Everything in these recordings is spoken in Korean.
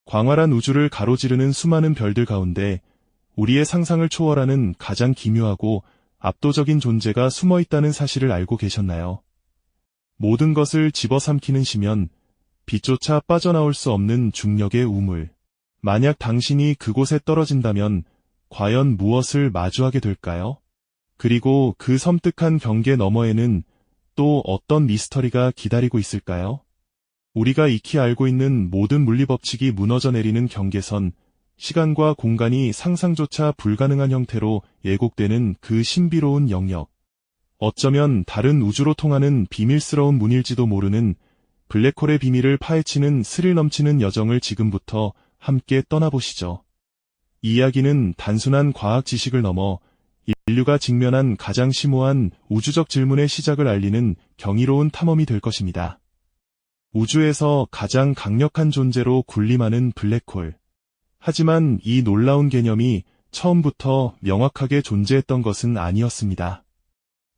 광활한 우주를 가로지르는 수많은 별들 가운데 우리의 상상을 초월하는 가장 기묘하고 압도적인 존재가 숨어 있다는 사실을 알고 계셨나요? 모든 것을 집어삼키는 심연, 빛조차 빠져나올 수 없는 중력의 우물. 만약 당신이 그곳에 떨어진다면 과연 무엇을 마주하게 될까요? 그리고 그 섬뜩한 경계 너머에는 또 어떤 미스터리가 기다리고 있을까요? 우리가 익히 알고 있는 모든 물리법칙이 무너져 내리는 경계선, 시간과 공간이 상상조차 불가능한 형태로 예곡되는 그 신비로운 영역. 어쩌면 다른 우주로 통하는 비밀스러운 문일지도 모르는 블랙홀의 비밀을 파헤치는 스릴 넘치는 여정을 지금부터 함께 떠나보시죠. 이 이야기는 단순한 과학 지식을 넘어 인류가 직면한 가장 심오한 우주적 질문의 시작을 알리는 경이로운 탐험이 될 것입니다. 우주에서 가장 강력한 존재로 군림하는 블랙홀. 하지만 이 놀라운 개념이 처음부터 명확하게 존재했던 것은 아니었습니다.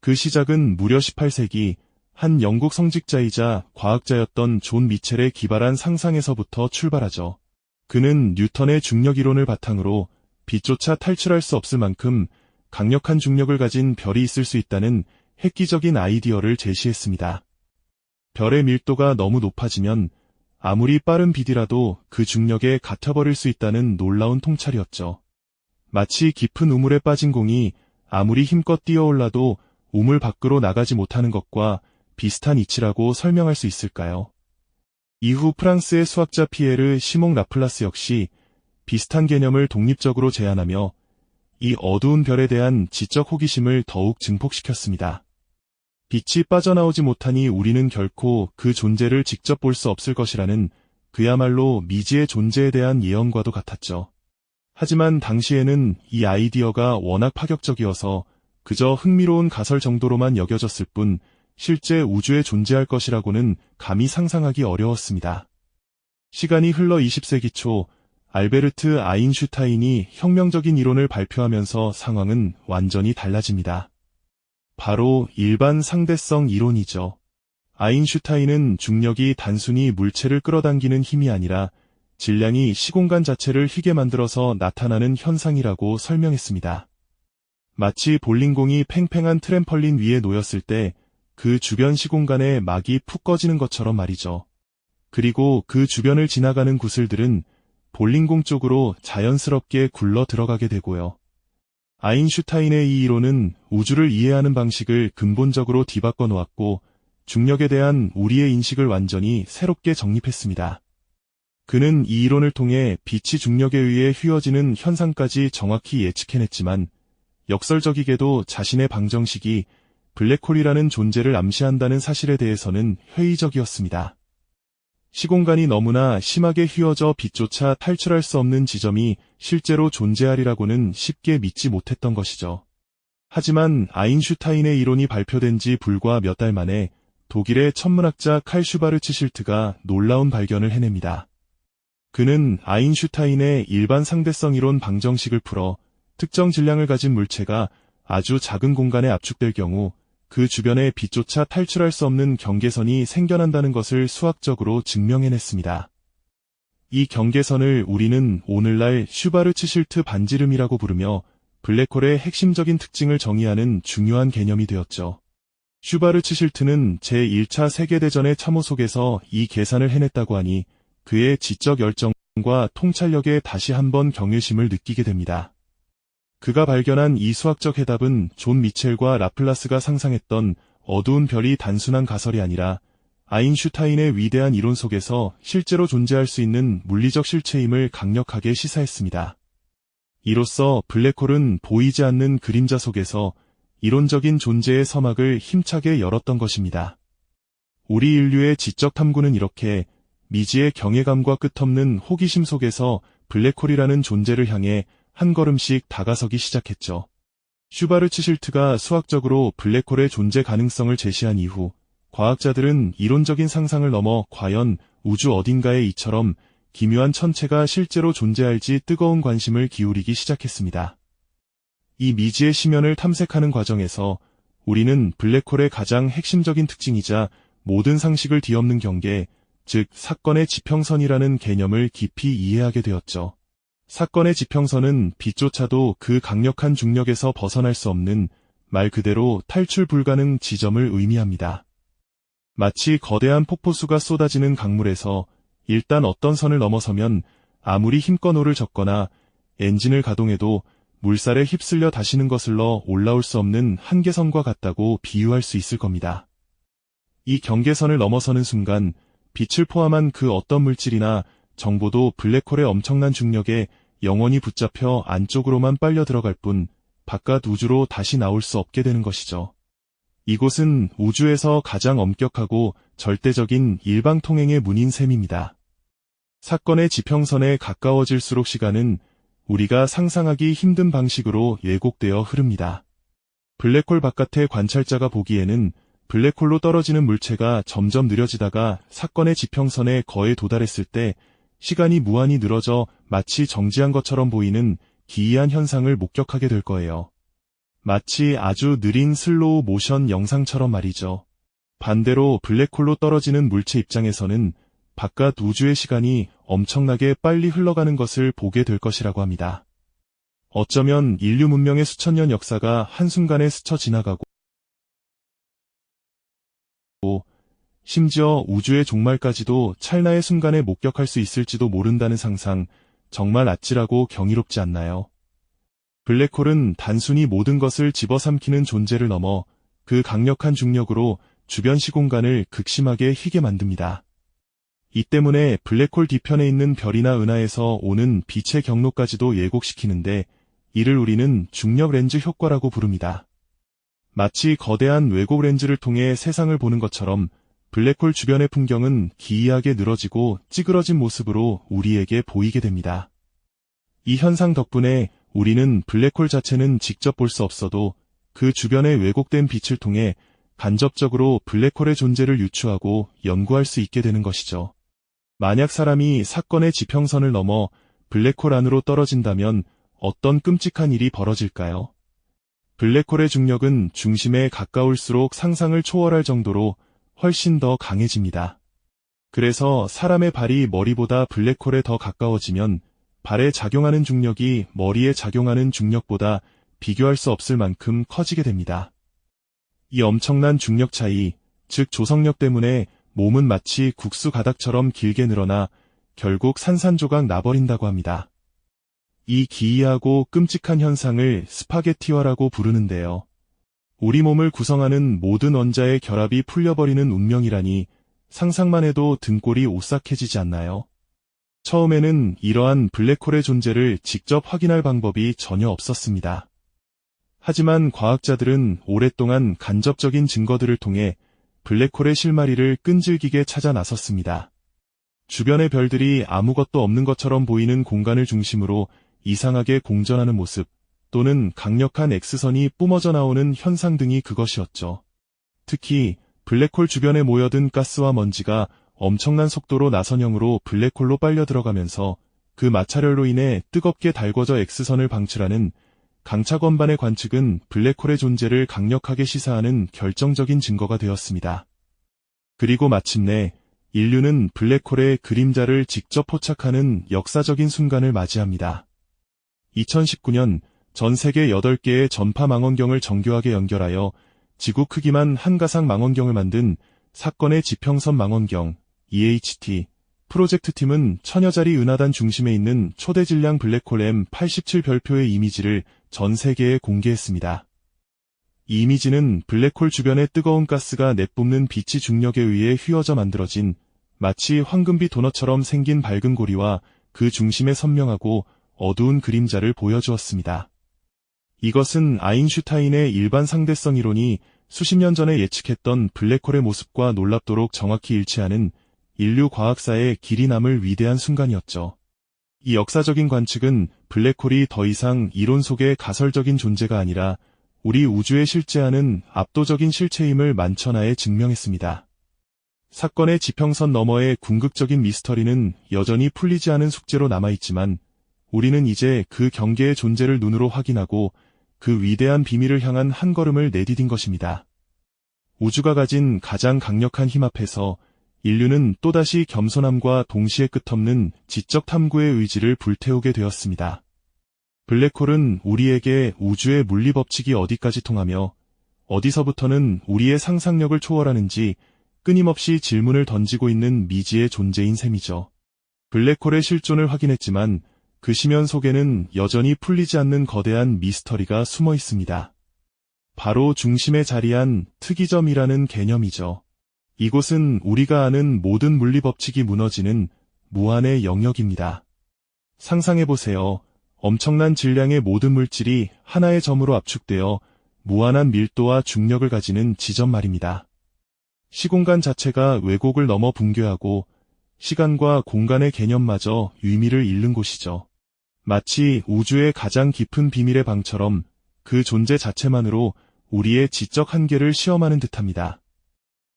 그 시작은 무려 18세기 한 영국 성직자이자 과학자였던 존 미첼의 기발한 상상에서부터 출발하죠. 그는 뉴턴의 중력이론을 바탕으로 빛조차 탈출할 수 없을 만큼 강력한 중력을 가진 별이 있을 수 있다는 획기적인 아이디어를 제시했습니다. 별의 밀도가 너무 높아지면 아무리 빠른 빛이라도 그 중력에 갇혀버릴 수 있다는 놀라운 통찰이었죠. 마치 깊은 우물에 빠진 공이 아무리 힘껏 뛰어올라도 우물 밖으로 나가지 못하는 것과 비슷한 이치라고 설명할 수 있을까요? 이후 프랑스의 수학자 피에르 시몽 라플라스 역시 비슷한 개념을 독립적으로 제안하며 이 어두운 별에 대한 지적 호기심을 더욱 증폭시켰습니다. 빛이 빠져나오지 못하니 우리는 결코 그 존재를 직접 볼 수 없을 것이라는 그야말로 미지의 존재에 대한 예언과도 같았죠. 하지만 당시에는 이 아이디어가 워낙 파격적이어서 그저 흥미로운 가설 정도로만 여겨졌을 뿐 실제 우주에 존재할 것이라고는 감히 상상하기 어려웠습니다. 시간이 흘러 20세기 초 알베르트 아인슈타인이 혁명적인 이론을 발표하면서 상황은 완전히 달라집니다. 바로 일반 상대성 이론이죠. 아인슈타인은 중력이 단순히 물체를 끌어당기는 힘이 아니라 질량이 시공간 자체를 휘게 만들어서 나타나는 현상이라고 설명했습니다. 마치 볼링공이 팽팽한 트램펄린 위에 놓였을 때 그 주변 시공간에 막이 푹 꺼지는 것처럼 말이죠. 그리고 그 주변을 지나가는 구슬들은 볼링공 쪽으로 자연스럽게 굴러 들어가게 되고요. 아인슈타인의 이 이론은 우주를 이해하는 방식을 근본적으로 뒤바꿔 놓았고 중력에 대한 우리의 인식을 완전히 새롭게 정립했습니다. 그는 이 이론을 통해 빛이 중력에 의해 휘어지는 현상까지 정확히 예측해냈지만 역설적이게도 자신의 방정식이 블랙홀이라는 존재를 암시한다는 사실에 대해서는 회의적이었습니다. 시공간이 너무나 심하게 휘어져 빛조차 탈출할 수 없는 지점이 실제로 존재하리라고는 쉽게 믿지 못했던 것이죠. 하지만 아인슈타인의 이론이 발표된 지 불과 몇 달 만에 독일의 천문학자 칼 슈바르츠 실트가 놀라운 발견을 해냅니다. 그는 아인슈타인의 일반 상대성 이론 방정식을 풀어 특정 질량을 가진 물체가 아주 작은 공간에 압축될 경우 그 주변에 빛조차 탈출할 수 없는 경계선이 생겨난다는 것을 수학적으로 증명해냈습니다. 이 경계선을 우리는 오늘날 슈바르츠 실트 반지름이라고 부르며 블랙홀의 핵심적인 특징을 정의하는 중요한 개념이 되었죠. 슈바르츠 실트는 제1차 세계대전의 참호 속에서 이 계산을 해냈다고 하니 그의 지적 열정과 통찰력에 다시 한번 경외심을 느끼게 됩니다. 그가 발견한 이 수학적 해답은 존 미첼과 라플라스가 상상했던 어두운 별이 단순한 가설이 아니라 아인슈타인의 위대한 이론 속에서 실제로 존재할 수 있는 물리적 실체임을 강력하게 시사했습니다. 이로써 블랙홀은 보이지 않는 그림자 속에서 이론적인 존재의 서막을 힘차게 열었던 것입니다. 우리 인류의 지적 탐구는 이렇게 미지의 경외감과 끝없는 호기심 속에서 블랙홀이라는 존재를 향해 한 걸음씩 다가서기 시작했죠. 슈바르츠 실트가 수학적으로 블랙홀의 존재 가능성을 제시한 이후 과학자들은 이론적인 상상을 넘어 과연 우주 어딘가에 이처럼 기묘한 천체가 실제로 존재할지 뜨거운 관심을 기울이기 시작했습니다. 이 미지의 심연을 탐색하는 과정에서 우리는 블랙홀의 가장 핵심적인 특징이자 모든 상식을 뒤엎는 경계, 즉 사건의 지평선이라는 개념을 깊이 이해하게 되었죠. 사건의 지평선은 빛조차도 그 강력한 중력에서 벗어날 수 없는 말 그대로 탈출 불가능 지점을 의미합니다. 마치 거대한 폭포수가 쏟아지는 강물에서 일단 어떤 선을 넘어서면 아무리 힘껏 오를 젓거나 엔진을 가동해도 물살에 휩쓸려 다시는 거슬러 올라올 수 없는 한계선과 같다고 비유할 수 있을 겁니다. 이 경계선을 넘어서는 순간 빛을 포함한 그 어떤 물질이나 정보도 블랙홀의 엄청난 중력에 영원히 붙잡혀 안쪽으로만 빨려 들어갈 뿐 바깥 우주로 다시 나올 수 없게 되는 것이죠. 이곳은 우주에서 가장 엄격하고 절대적인 일방통행의 문인 셈입니다. 사건의 지평선에 가까워질수록 시간은 우리가 상상하기 힘든 방식으로 왜곡되어 흐릅니다. 블랙홀 바깥의 관찰자가 보기에는 블랙홀로 떨어지는 물체가 점점 느려지다가 사건의 지평선에 거의 도달했을 때 시간이 무한히 늘어져 마치 정지한 것처럼 보이는 기이한 현상을 목격하게 될 거예요. 마치 아주 느린 슬로우 모션 영상처럼 말이죠. 반대로 블랙홀로 떨어지는 물체 입장에서는 바깥 우주의 시간이 엄청나게 빨리 흘러가는 것을 보게 될 것이라고 합니다. 어쩌면 인류 문명의 수천 년 역사가 한순간에 스쳐 지나가고 심지어 우주의 종말까지도 찰나의 순간에 목격할 수 있을지도 모른다는 상상, 정말 아찔하고 경이롭지 않나요? 블랙홀은 단순히 모든 것을 집어삼키는 존재를 넘어 그 강력한 중력으로 주변 시공간을 극심하게 휘게 만듭니다. 이 때문에 블랙홀 뒤편에 있는 별이나 은하에서 오는 빛의 경로까지도 예곡시키는데 이를 우리는 중력 렌즈 효과라고 부릅니다. 마치 거대한 왜곡 렌즈를 통해 세상을 보는 것처럼 블랙홀 주변의 풍경은 기이하게 늘어지고 찌그러진 모습으로 우리에게 보이게 됩니다. 이 현상 덕분에 우리는 블랙홀 자체는 직접 볼 수 없어도 그 주변의 왜곡된 빛을 통해 간접적으로 블랙홀의 존재를 유추하고 연구할 수 있게 되는 것이죠. 만약 사람이 사건의 지평선을 넘어 블랙홀 안으로 떨어진다면 어떤 끔찍한 일이 벌어질까요? 블랙홀의 중력은 중심에 가까울수록 상상을 초월할 정도로 훨씬 더 강해집니다. 그래서 사람의 발이 머리보다 블랙홀에 더 가까워지면 발에 작용하는 중력이 머리에 작용하는 중력보다 비교할 수 없을 만큼 커지게 됩니다. 이 엄청난 중력 차이, 즉 조성력 때문에 몸은 마치 국수 가닥처럼 길게 늘어나 결국 산산조각 나버린다고 합니다. 이 기이하고 끔찍한 현상을 스파게티화라고 부르는데요. 우리 몸을 구성하는 모든 원자의 결합이 풀려버리는 운명이라니 상상만 해도 등골이 오싹해지지 않나요? 처음에는 이러한 블랙홀의 존재를 직접 확인할 방법이 전혀 없었습니다. 하지만 과학자들은 오랫동안 간접적인 증거들을 통해 블랙홀의 실마리를 끈질기게 찾아 나섰습니다. 주변의 별들이 아무것도 없는 것처럼 보이는 공간을 중심으로 이상하게 공전하는 모습, 또는 강력한 X선이 뿜어져 나오는 현상 등이 그것이었죠. 특히 블랙홀 주변에 모여든 가스와 먼지가 엄청난 속도로 나선형으로 블랙홀로 빨려 들어가면서 그 마찰열로 인해 뜨겁게 달궈져 X선을 방출하는 강차건반의 관측은 블랙홀의 존재를 강력하게 시사하는 결정적인 증거가 되었습니다. 그리고 마침내 인류는 블랙홀의 그림자를 직접 포착하는 역사적인 순간을 맞이합니다. 2019년 전 세계 8개의 전파 망원경을 정교하게 연결하여 지구 크기만 한 가상 망원경을 만든 사건의 지평선 망원경 EHT 프로젝트 팀은 천여자리 은하단 중심에 있는 초대질량 블랙홀 M87 별표의 이미지를 전 세계에 공개했습니다. 이 이미지는 블랙홀 주변의 뜨거운 가스가 내뿜는 빛의 중력에 의해 휘어져 만들어진 마치 황금비 도넛처럼 생긴 밝은 고리와 그 중심의 선명하고 어두운 그림자를 보여주었습니다. 이것은 아인슈타인의 일반 상대성 이론이 수십 년 전에 예측했던 블랙홀의 모습과 놀랍도록 정확히 일치하는 인류 과학사의 길이 남을 위대한 순간이었죠. 이 역사적인 관측은 블랙홀이 더 이상 이론 속의 가설적인 존재가 아니라 우리 우주에 실제하는 압도적인 실체임을 만천하에 증명했습니다. 사건의 지평선 너머의 궁극적인 미스터리는 여전히 풀리지 않은 숙제로 남아있지만 우리는 이제 그 경계의 존재를 눈으로 확인하고 그 위대한 비밀을 향한 한 걸음을 내디딘 것입니다. 우주가 가진 가장 강력한 힘 앞에서 인류는 또다시 겸손함과 동시에 끝없는 지적 탐구의 의지를 불태우게 되었습니다. 블랙홀은 우리에게 우주의 물리 법칙이 어디까지 통하며 어디서부터는 우리의 상상력을 초월하는지 끊임없이 질문을 던지고 있는 미지의 존재인 셈이죠. 블랙홀의 실존을 확인했지만 그 심연 속에는 여전히 풀리지 않는 거대한 미스터리가 숨어 있습니다. 바로 중심에 자리한 특이점이라는 개념이죠. 이곳은 우리가 아는 모든 물리 법칙이 무너지는 무한의 영역입니다. 상상해보세요. 엄청난 질량의 모든 물질이 하나의 점으로 압축되어 무한한 밀도와 중력을 가지는 지점 말입니다. 시공간 자체가 왜곡을 넘어 붕괴하고 시간과 공간의 개념마저 의미를 잃는 곳이죠. 마치 우주의 가장 깊은 비밀의 방처럼 그 존재 자체만으로 우리의 지적 한계를 시험하는 듯합니다.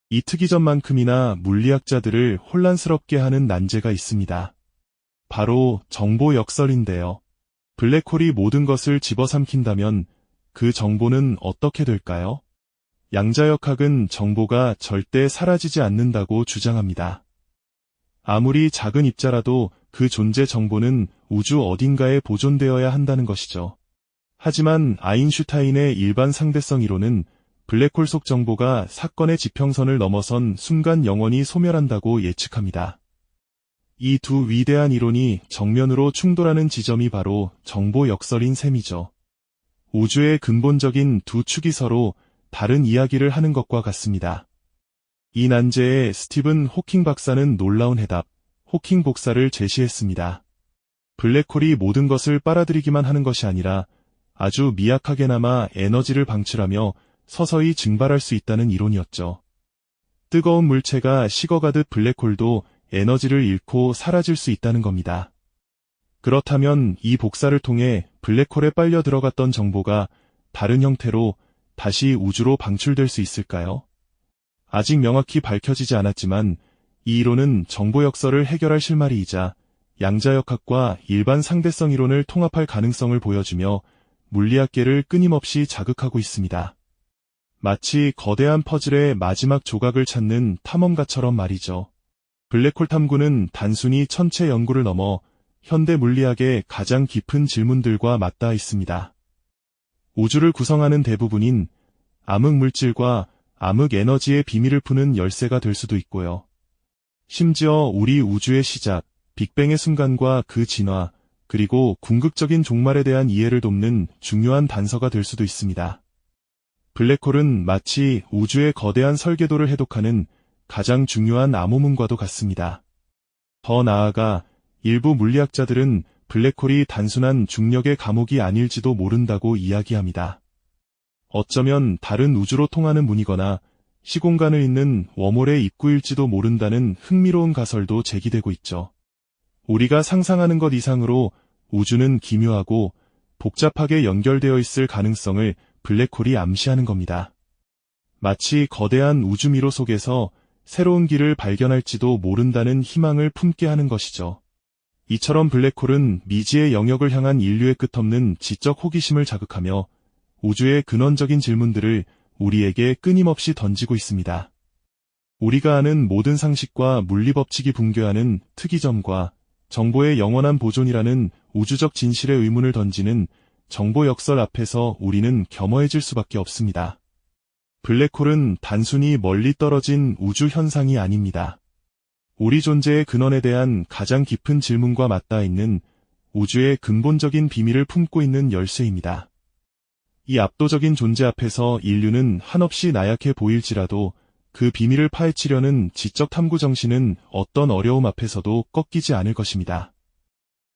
이 특이점만큼이나 물리학자들을 혼란스럽게 하는 난제가 있습니다. 바로 정보 역설인데요. 블랙홀이 모든 것을 집어삼킨다면 그 정보는 어떻게 될까요? 양자역학은 정보가 절대 사라지지 않는다고 주장합니다. 아무리 작은 입자라도 그 존재 정보는 우주 어딘가에 보존되어야 한다는 것이죠. 하지만 아인슈타인의 일반 상대성 이론은 블랙홀 속 정보가 사건의 지평선을 넘어선 순간 영원히 소멸한다고 예측합니다. 이 두 위대한 이론이 정면으로 충돌하는 지점이 바로 정보 역설인 셈이죠. 우주의 근본적인 두 축이 서로 다른 이야기를 하는 것과 같습니다. 이 난제에 스티븐 호킹 박사는 놀라운 해답, 호킹 복사를 제시했습니다. 블랙홀이 모든 것을 빨아들이기만 하는 것이 아니라 아주 미약하게나마 에너지를 방출하며 서서히 증발할 수 있다는 이론이었죠. 뜨거운 물체가 식어가듯 블랙홀도 에너지를 잃고 사라질 수 있다는 겁니다. 그렇다면 이 복사를 통해 블랙홀에 빨려 들어갔던 정보가 다른 형태로 다시 우주로 방출될 수 있을까요? 아직 명확히 밝혀지지 않았지만 이 이론은 정보 역설을 해결할 실마리이자 양자역학과 일반 상대성 이론을 통합할 가능성을 보여주며 물리학계를 끊임없이 자극하고 있습니다. 마치 거대한 퍼즐의 마지막 조각을 찾는 탐험가처럼 말이죠. 블랙홀 탐구는 단순히 천체 연구를 넘어 현대 물리학의 가장 깊은 질문들과 맞닿아 있습니다. 우주를 구성하는 대부분인 암흑 물질과 암흑 에너지의 비밀을 푸는 열쇠가 될 수도 있고요. 심지어 우리 우주의 시작, 빅뱅의 순간과 그 진화, 그리고 궁극적인 종말에 대한 이해를 돕는 중요한 단서가 될 수도 있습니다. 블랙홀은 마치 우주의 거대한 설계도를 해독하는 가장 중요한 암호문과도 같습니다. 더 나아가 일부 물리학자들은 블랙홀이 단순한 중력의 감옥이 아닐지도 모른다고 이야기합니다. 어쩌면 다른 우주로 통하는 문이거나 시공간을 잇는 웜홀의 입구일지도 모른다는 흥미로운 가설도 제기되고 있죠. 우리가 상상하는 것 이상으로 우주는 기묘하고 복잡하게 연결되어 있을 가능성을 블랙홀이 암시하는 겁니다. 마치 거대한 우주미로 속에서 새로운 길을 발견할지도 모른다는 희망을 품게 하는 것이죠. 이처럼 블랙홀은 미지의 영역을 향한 인류의 끝없는 지적 호기심을 자극하며 우주의 근원적인 질문들을 우리에게 끊임없이 던지고 있습니다. 우리가 아는 모든 상식과 물리 법칙이 붕괴하는 특이점과 정보의 영원한 보존이라는 우주적 진실의 의문을 던지는 정보 역설 앞에서 우리는 겸허해질 수밖에 없습니다. 블랙홀은 단순히 멀리 떨어진 우주 현상이 아닙니다. 우리 존재의 근원에 대한 가장 깊은 질문과 맞닿아 있는 우주의 근본적인 비밀을 품고 있는 열쇠입니다. 이 압도적인 존재 앞에서 인류는 한없이 나약해 보일지라도 그 비밀을 파헤치려는 지적 탐구 정신은 어떤 어려움 앞에서도 꺾이지 않을 것입니다.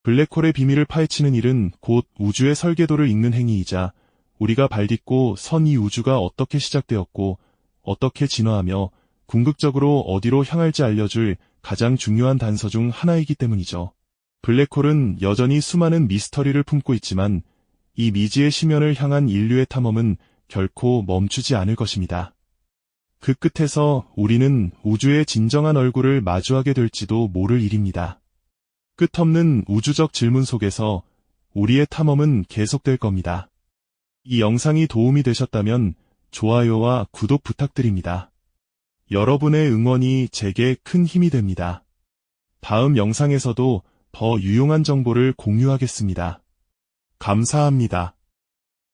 블랙홀의 비밀을 파헤치는 일은 곧 우주의 설계도를 읽는 행위이자 우리가 발딛고 선 이 우주가 어떻게 시작되었고 어떻게 진화하며 궁극적으로 어디로 향할지 알려줄 가장 중요한 단서 중 하나이기 때문이죠. 블랙홀은 여전히 수많은 미스터리를 품고 있지만 이 미지의 심연을 향한 인류의 탐험은 결코 멈추지 않을 것입니다. 그 끝에서 우리는 우주의 진정한 얼굴을 마주하게 될지도 모를 일입니다. 끝없는 우주적 질문 속에서 우리의 탐험은 계속될 겁니다. 이 영상이 도움이 되셨다면 좋아요와 구독 부탁드립니다. 여러분의 응원이 제게 큰 힘이 됩니다. 다음 영상에서도 더 유용한 정보를 공유하겠습니다. 감사합니다.